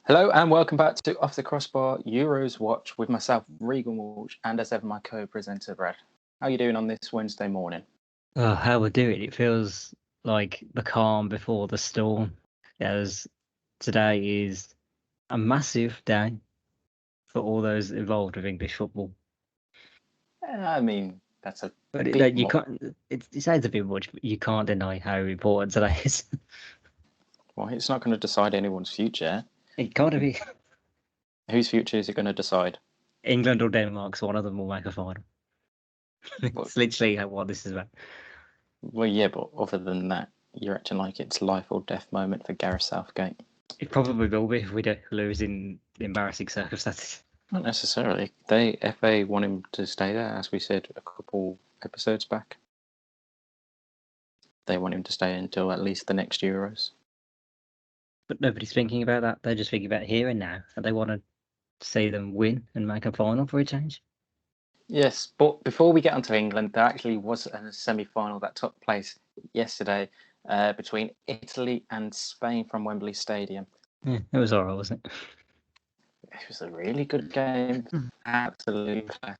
Hello and welcome back to Off The Crossbar Euros Watch with myself, Regan Walsh, and as ever my co-presenter, Brad. How are you doing on this Wednesday morning? Oh, how we're doing. It feels like the calm before the storm. As today is a massive day for all those involved with English football. I mean, that's a But bit you more. can't. It sounds a bit much, but you can't deny how important today is. Well, it's not going to decide anyone's future. It can't be Whose future is it going to decide? England or Denmark. So one of them will make a final. Well, It's literally what this is about. well, yeah, but other than that, you're acting like it's life or death moment for Gareth Southgate. It probably will be if we don't lose in embarrassing circumstances. Not necessarily. FA want him to stay there, as we said a couple episodes back. They want him to stay until at least the next Euros. But nobody's thinking about that. They're just thinking about here and now, and they want to see them win and make a final for a change. Yes, but before we get onto England, there actually was a semi-final that took place yesterday between Italy and Spain from Wembley Stadium. Yeah, it was alright, wasn't it? It was a really good game, absolutely class.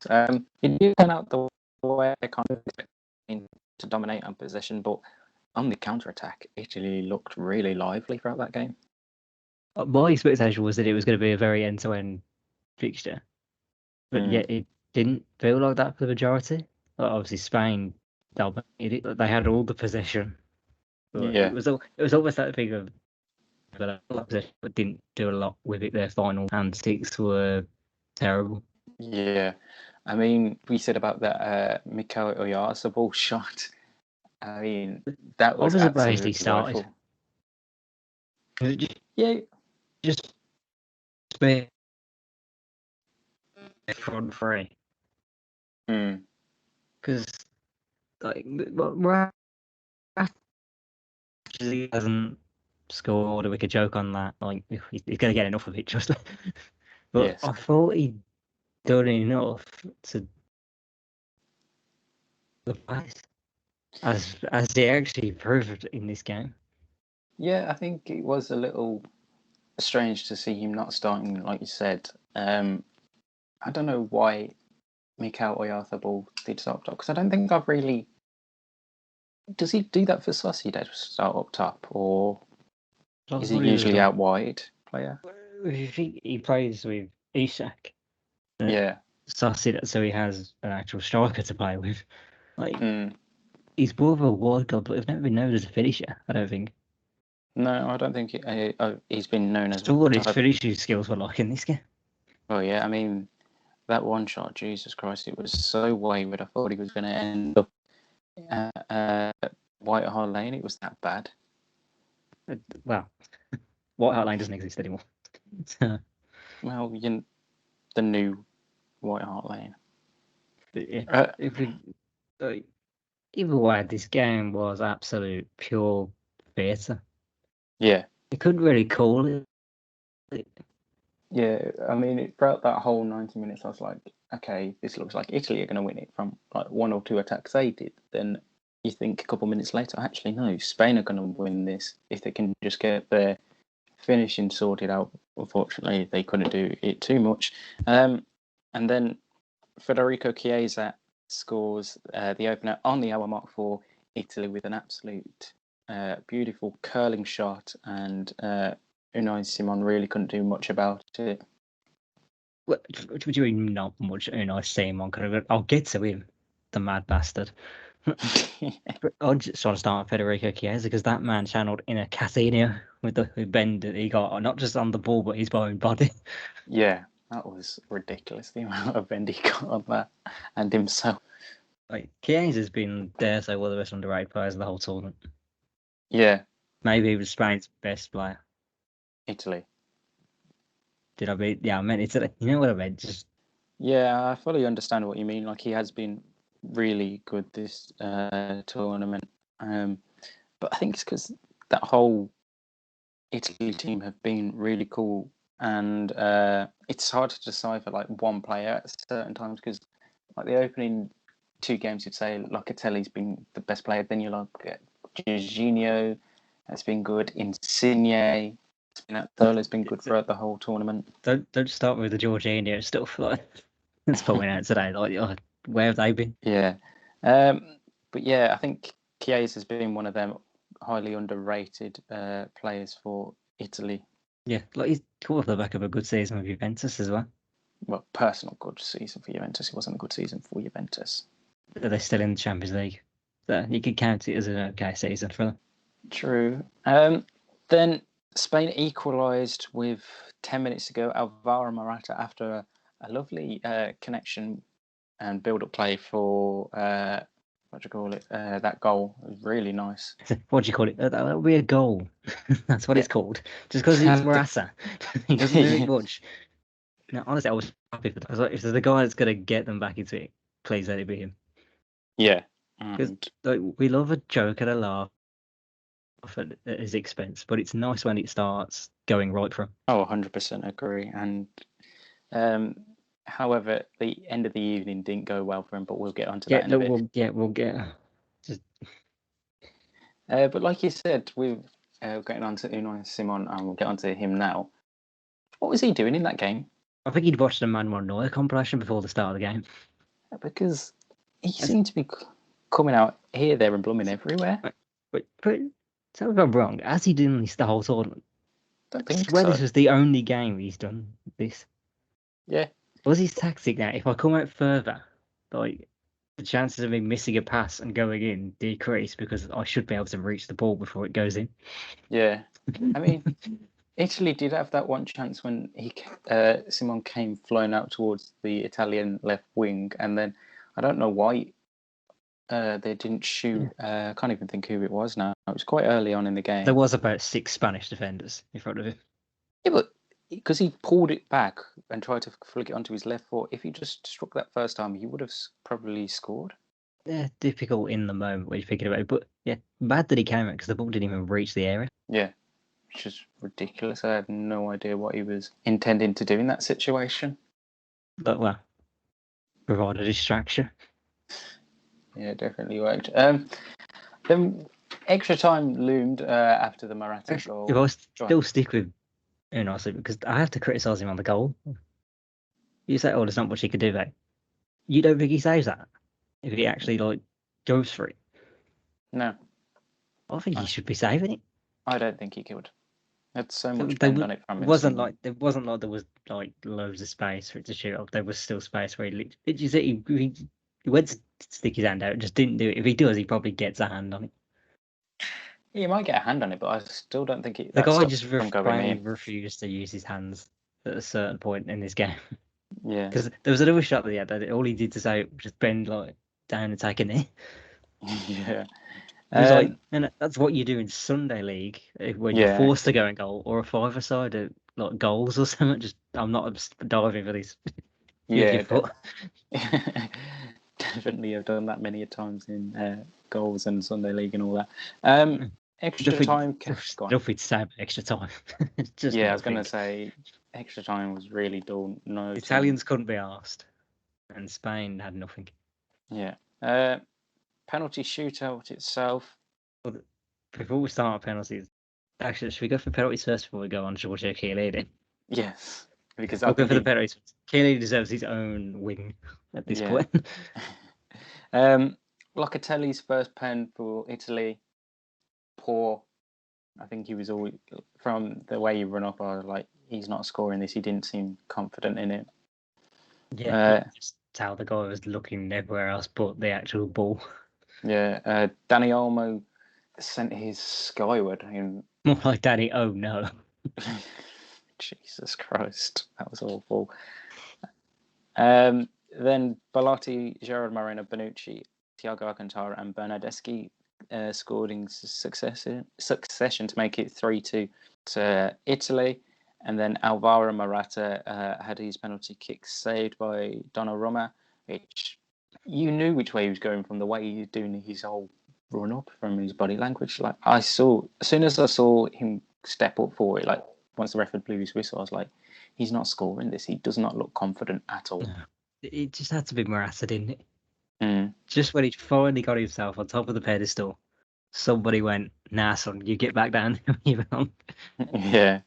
It did turn out the way I kind of expected to dominate on possession, but on the counter-attack, Italy looked really lively throughout that game. My expectation was that it was going to be a very end-to-end fixture, but yet it didn't feel like that for the majority. Obviously, Spain dominated it. They had all the possession. But Yeah. it was almost that thing of possession, but didn't do a lot with it. Their final antics were terrible. Yeah, I mean, we said about that Mikel Oyarzabal shot. I mean, that was absolutely started. Yeah, just be front three. Because like he hasn't scored, we could joke on that. Like he's going to get enough of it, just. But yes. I thought he'd done enough to the pace, as he actually proved in this game. Yeah, I think it was a little strange to see him not starting, like you said. I don't know why Mikel Oyarzabal did start up top, because I don't think I've really. Does he do that for Sociedad, start up top, or is he usually out wide player? I think he plays with Isak. Yeah. Sociedad, so he has an actual striker to play with. Like he's more of a wide guy, but he's never been known as a finisher. I don't think. No, I don't think he's been known as. So what his finishing skills were like in this game. Well, yeah, I mean, that one shot, Jesus Christ, it was so wayward. I thought he was going to end up at White Hart Lane. It was that bad. Well, White Hart Lane doesn't exist anymore. Well, the new White Hart Lane. Yeah. Either way, this game was absolute pure theatre. Yeah. You couldn't really call it. Yeah, I mean, throughout that whole 90 minutes, I was like, okay, this looks like Italy are going to win it from like one or two attacks they did. Then you think a couple minutes later, actually, no, Spain are going to win this if they can just get their finishing sorted out. Unfortunately, they couldn't do it too much. And then Federico Chiesa scores the opener on the hour mark for Italy with an absolute beautiful curling shot, and Unai Simon really couldn't do much about it. What do you mean not much Unai Simon? I'll get to him, the mad bastard. But I just want to start with Federico Chiesa because that man channeled in a Casino with the bend that he got, not just on the ball but his own body. Yeah, that was ridiculous, the amount of bend he got on that and himself. Like Chiesa's been, dare say, one of the best underrated players of the whole tournament. Yeah. Maybe he was Spain's best player. Italy. Did I mean? Yeah, I meant Italy. You know what I meant? Just. Yeah, I fully understand what you mean. Like, he has been really good this tournament. But I think it's because that whole Italy team have been really cool, and it's hard to decipher like one player at certain times, because like the opening two games you'd say Locatelli's been the best player, then you look at Jorginho, that's been good, Insigne, Spinazzola been good throughout the whole tournament. Don't start with the Jorginho stuff. Like, it's pulling out today. Like, where have they been? Yeah. But yeah, I think Chiesa has been one of them highly underrated players for Italy. Yeah, like he's caught off the back of a good season with Juventus as well. Well, personal good season for Juventus. It wasn't a good season for Juventus. But they're still in the Champions League. So you could count it as an okay season for them. True. Then Spain equalised with 10 minutes to go. Alvaro Morata, after a lovely connection and build-up play for, what do you call it? That goal. It was really nice. What do you call it? That'll be a goal. That's what it's called. Just because it's Morata. He doesn't do it much. No, honestly, I was happy for that. I was like, if there's a guy that's going to get them back into it, please let it be him. Yeah. Because we love a joke and a laugh at his expense, but it's nice when it starts going right for him. Oh, 100% agree. And however, the end of the evening didn't go well for him, but we'll get onto that in a bit. We'll get. But like you said, we're getting on to Unai Simon, and we'll get onto him now. What was he doing in that game? I think he'd watched a Manuel Neuer compilation before the start of the game. Because he seemed to be coming out here, there, and blooming everywhere. But tell me if I'm wrong. Has he done this the whole tournament? Don't think so. This was the only game he's done this. Yeah. Was his tactic now? If I come out further, like the chances of me missing a pass and going in decrease because I should be able to reach the ball before it goes in. Yeah. I mean, Italy did have that one chance when Simon came flying out towards the Italian left wing, and then I don't know why they didn't shoot. I can't even think who it was now. It was quite early on in the game. There was about 6 Spanish defenders in front of him. Yeah, but because he pulled it back and tried to flick it onto his left foot, if he just struck that first time, he would have probably scored. Yeah, difficult in the moment when you're thinking about it. But yeah, bad that he came out because the ball didn't even reach the area. Yeah. Which is ridiculous. I had no idea what he was intending to do in that situation. But, well, provide a distraction. Yeah, definitely worked. Then extra time loomed after the Morata goal. If I still stick with Unai, because I have to criticise him on the goal. You say, there's not much he could do there. You don't think he saves that? If he actually, goes for it? No. I think he should be saving it. I don't think he could. Had so much bend on it from him. It wasn't like there was loads of space for it to shoot up. There was still space where he went to stick his hand out, just didn't do it. If he does, he probably gets a hand on it. Yeah, he might get a hand on it, but I still don't think the guy just refused to use his hands at a certain point in this game. Yeah, because there was another shot that all he did to say just bend down and take a knee. Yeah. And that's what you do in Sunday League when you're forced to go in goal, or a 5-a-side goals or something. Just I'm not diving for this. Yeah, definitely. I've done that many times in goals and Sunday League and all that. Extra time. Nothing to say about extra time. I was going to say extra time was really dull. No, Italians couldn't be asked, and Spain had nothing. Yeah. Penalty shootout itself. Well, before we start our penalties, actually, should we go for penalties first before we go on Giorgio Chiellini? Yes, because I'll go for the penalties. Chiellini deserves his own win at this point. Locatelli's first pen for Italy, poor. I think he was always, from the way he run up, I was like, he's not scoring this. He didn't seem confident in it. Yeah, just how the guy was looking everywhere else but the actual ball. Yeah, Danny Olmo sent his skyward. More like Danny, oh no. Jesus Christ, that was awful. Then Belotti, Gerard Moreno, Bonucci, Thiago Alcantara and Bernardeschi scored in succession to make it 3-2 to Italy. And then Alvaro Morata had his penalty kick saved by Donnarumma, which you knew which way he was going from the way he was doing his whole run up, from his body language. Like as soon as I saw him step up for it, like once the referee blew his whistle, I was like, he's not scoring this. He does not look confident at all. It just had to be Morata, didn't it? Mm. Just when he finally got himself on top of the pedestal, somebody went, nah, son, you get back down. Yeah.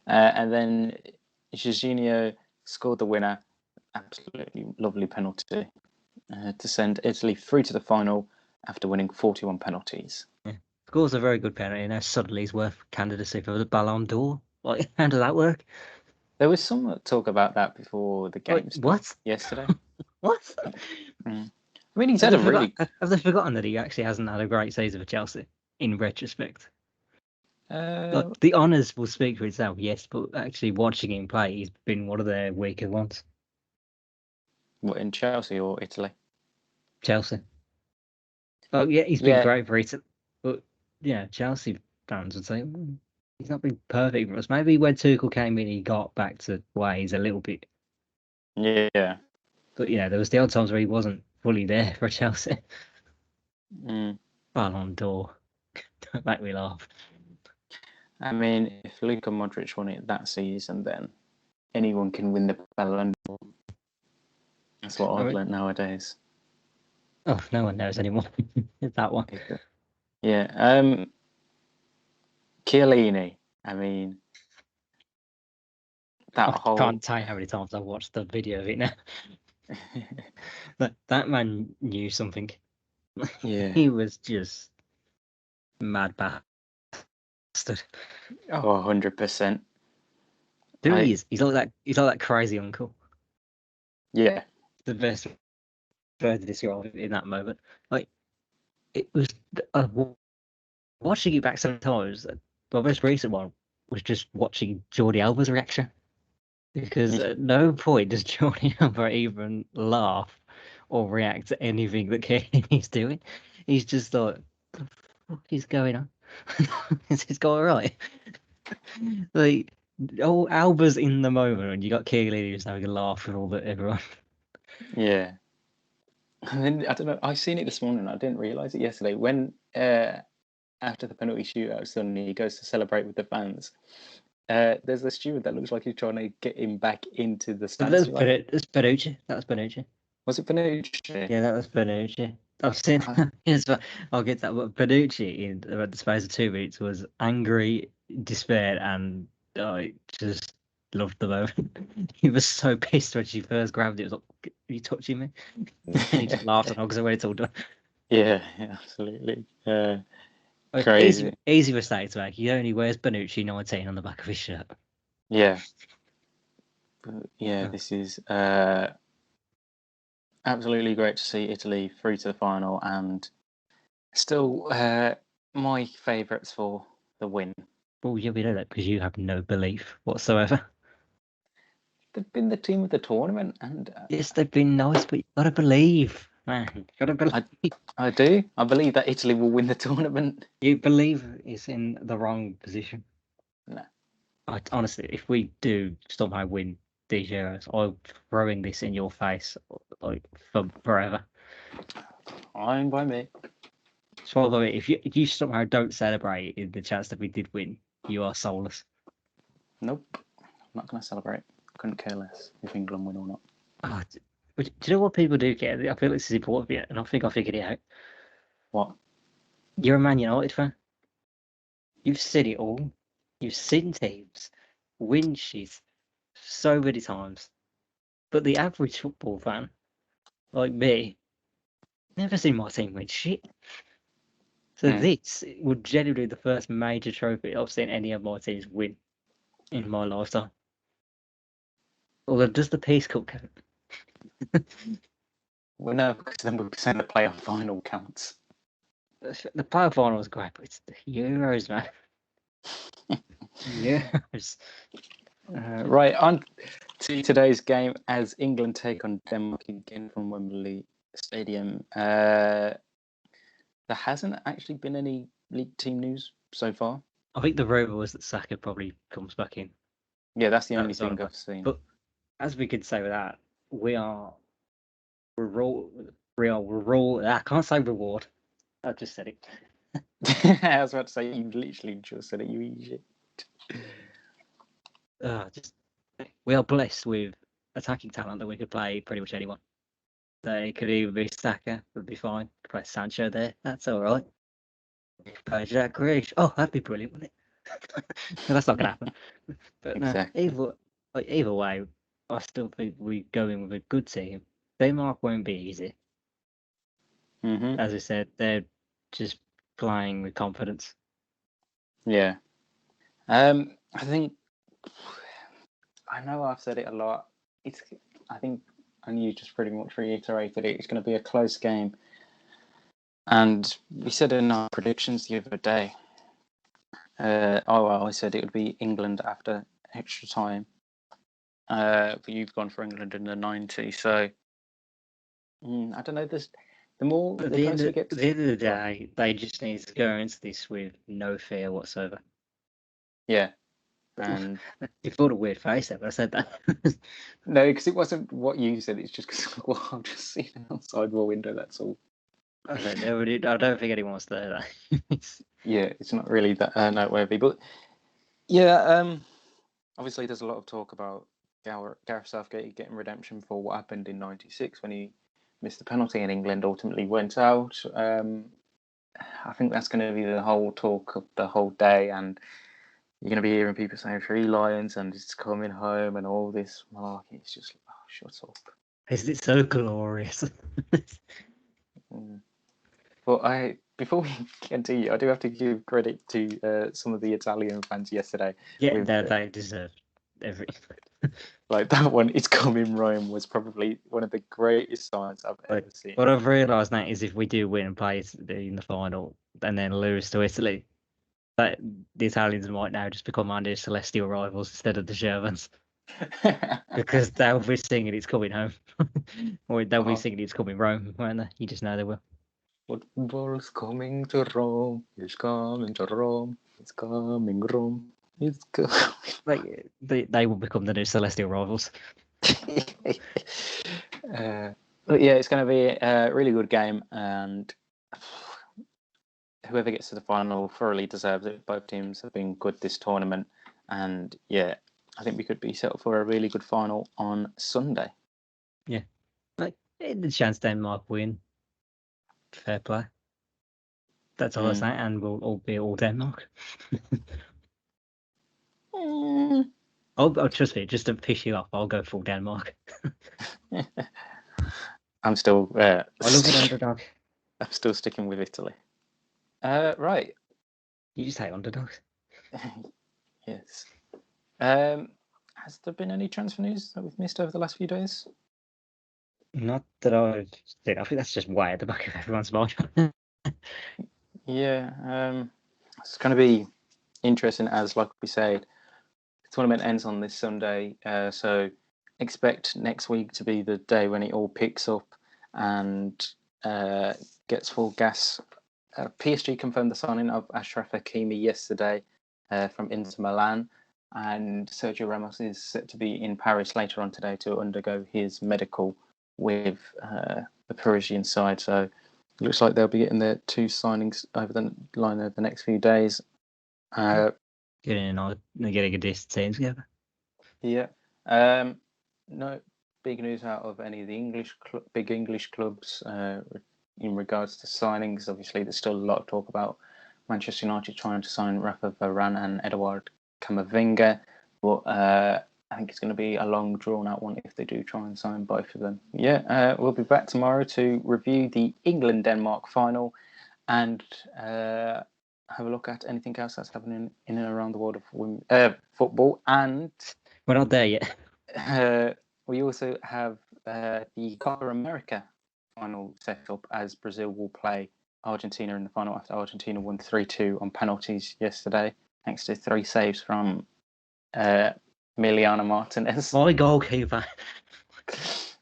And then Jorginho scored the winner. Absolutely lovely penalty to send Italy through to the final after winning 41 penalties. Yeah. Scores a very good penalty, and now suddenly he's worth candidacy for the Ballon d'Or. Like, how does that work? There was some talk about that before the game What? yesterday. What? I mean, he's had a really... Have they forgotten that he actually hasn't had a great season for Chelsea, in retrospect? Like, the honours will speak for itself, yes, but actually watching him play, he's been one of their weaker ones. What, in Chelsea or Italy? Chelsea. Oh, yeah, he's been great for Italy. But, yeah, Chelsea fans would say, he's not been perfect for us. Maybe when Tuchel came in, he got back to ways a little bit. Yeah. But, you know, there was the odd times where he wasn't fully there for Chelsea. Ballon d'Or. Don't make me laugh. I mean, if Luka Modric won it that season, then anyone can win the Ballon d'Or. That's what I've learned nowadays. Oh, no one knows anymore. It's that one. Yeah. Chiellini. I mean, I can't tell you how many times I've watched the video of it now. that man knew something. Yeah. He was just mad bastard. Oh, 100%. He's like that crazy uncle. Yeah. The best word to describe it in that moment. Like, it was watching it back sometimes. My most recent one was just watching Jordi Alba's reaction, because at no point does Jordi Alba even laugh or react to anything that Chiellini's doing. He's just like, what the fuck is going on? Is this guy alright? Like, Alba's in the moment, and you got Chiellini just having a laugh with everyone. Yeah. And then, I don't know, I seen it this morning. I didn't realise it yesterday. When, after the penalty shootout, suddenly he goes to celebrate with the fans. There's a steward that looks like he's trying to get him back into the stands. That's Bonucci. That was Bonucci. Was it Bonucci? Yeah, that was Bonucci. I've seen. I'll get that. But Bonucci, in about the space of 2 minutes, was angry, despair, and I just loved the moment. He was so pissed when she first grabbed it. He was like, "Are you touching me?" And he just laughed and hugs her when it's all done. Yeah, absolutely. Crazy. Easy mistake to make. He only wears Bonucci 19 on the back of his shirt. Yeah. But yeah, this is absolutely great to see Italy through to the final, and still my favourites for the win. Well, yeah, we know that because you have no belief whatsoever. They've been the team of the tournament, and yes, they've been nice, but you gotta believe, man. Gotta believe. I do. I believe that Italy will win the tournament. You believe is in the wrong position. No. Honestly, if we do somehow win these Euros, I'm throwing this in your face like for forever. Fine by me. So, by the way, if you somehow don't celebrate in the chance that we did win, you are soulless. Nope. I'm not going to celebrate. Couldn't care less if England win or not. Oh, do you know what people do care? I feel this is important for you, and I think I figured it out. What? You're a Man United fan. You've seen it all. You've seen teams win shit so many times. But the average football fan, like me, never seen my team win shit. So this would genuinely be the first major trophy I've seen any of my teams win in my lifetime. Although, does the Peace Cup count? Well, no, because then we're saying the playoff final counts. The playoff final was great, but it's the Euros, man. Euros. Right, on to today's game as England take on Denmark again from Wembley Stadium. There hasn't actually been any league team news so far. I think the rumour was that Saka probably comes back in. Yeah, that's the only thing I've seen. But as we could say with that, I can't say reward. I just said it. I was about to say, you literally just said it, you idiot. We are blessed with attacking talent that we could play pretty much anyone. They could even be Saka, would be fine. Could play Sancho there, that's all right. Play Jack Grealish. Oh, that'd be brilliant, wouldn't it? That's not gonna happen. But no, Exactly. either way, I still think we go in with a good team. Denmark won't be easy. Hmm. As I said, they're just playing with confidence. Yeah. I think I know I've said it a lot. I think, and you just pretty much reiterated it. It's going to be a close game, and we said in our predictions the other day. I said it would be England after extra time. But you've gone for England in the 90. So I don't know. At The closer we get the end of the day, they just need to go into this with no fear whatsoever. yeah, and You thought a weird face there, but I said that. no, because it wasn't what you said. It's just because well, I've just seen outside my window. That's all. I don't think anyone wants to know that. Yeah, it's not really that noteworthy, but yeah. Obviously, there's a lot of talk about Gareth Southgate getting redemption for what happened in '96 when he missed the penalty and England ultimately went out. I think that's going to be the whole talk of the whole day, and you're going to be hearing people saying Three Lions and it's coming home and all this malarkey. It's just, oh, shut up. Isn't it so glorious? But before we continue, I do have to give credit to some of the Italian fans yesterday. Yeah, With they deserve every. like that one, "It's coming Rome" was probably one of the greatest signs I've ever seen. What I've realised now is if we do win and play in the final and then lose to Italy, that the Italians might now just become our new celestial rivals instead of the Germans. Because they'll be singing "It's coming home," or they'll be singing "It's coming Rome," won't they? You just know they will. Football's coming to Rome. It's coming to Rome. It's coming Rome. It's coming. They will become the new celestial rivals. But yeah, it's going to be a really good game, and whoever gets to the final thoroughly deserves it. Both teams have been good this tournament, and yeah, I think we could be set up for a really good final on Sunday. Yeah, the chance Denmark win. Fair play. That's all I say, and we'll all be all Denmark. Trust me, just to piss you off, I'll go full Denmark. I'm still. I love an underdog. I'm still sticking with Italy. Right. You just hate underdogs. Yes. Has there been any transfer news that we've missed over the last few days? Not that I've seen. I think that's just way at the back of everyone's mind. Yeah. It's going to be interesting as, like we said, the tournament ends on this Sunday. So expect next week to be the day when it all picks up and gets full gas. PSG confirmed the signing of Achraf Hakimi yesterday from Inter Milan, and Sergio Ramos is set to be in Paris later on today to undergo his medical with the Parisian side. So it looks like they'll be getting their two signings over the line over the next few days. Getting a decent team together. Yeah. No big news out of any of the big English clubs in regards to signings. Obviously, there's still a lot of talk about Manchester United trying to sign Rafa Varane and Eduard Camavinga, but I think it's going to be a long, drawn-out one if they do try and sign both of them. Yeah, we'll be back tomorrow to review the England-Denmark final and have a look at anything else that's happening in and around the world of football. And we're not there yet. We also have the Copa America final set up as Brazil will play Argentina in the final after Argentina won 3-2 on penalties yesterday, thanks to 3 saves from Emiliano Martinez. My goalkeeper.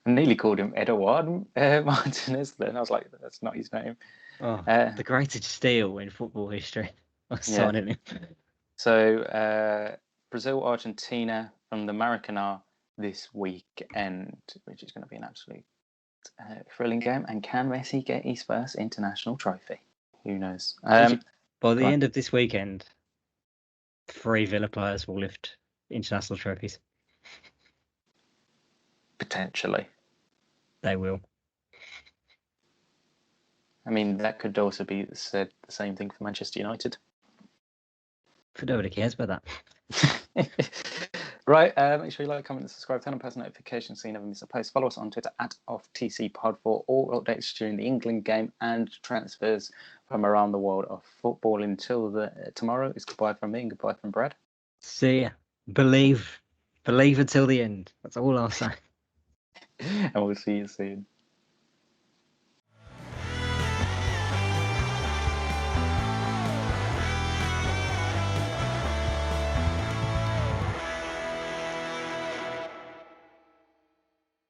I nearly called him Eduard Martinez then. I was like, that's not his name. Oh, the greatest steal in football history. Signing him. So Brazil, Argentina from the Maracanã this weekend, which is going to be an absolute thrilling game. And can Messi get his first international trophy? Who knows? By the end of this weekend, 3 Villa players will lift international trophies. Potentially. They will. I mean, that could also be said the same thing for Manchester United. But nobody cares about that. Right, make sure you like, comment, and subscribe, turn on post notifications so you never miss a post. Follow us on Twitter at OffTCPod for all updates during the England game and transfers from around the world of football. Until tomorrow, it's goodbye from me and goodbye from Brad. See ya. Believe until the end. That's all I'll say. And we'll see you soon.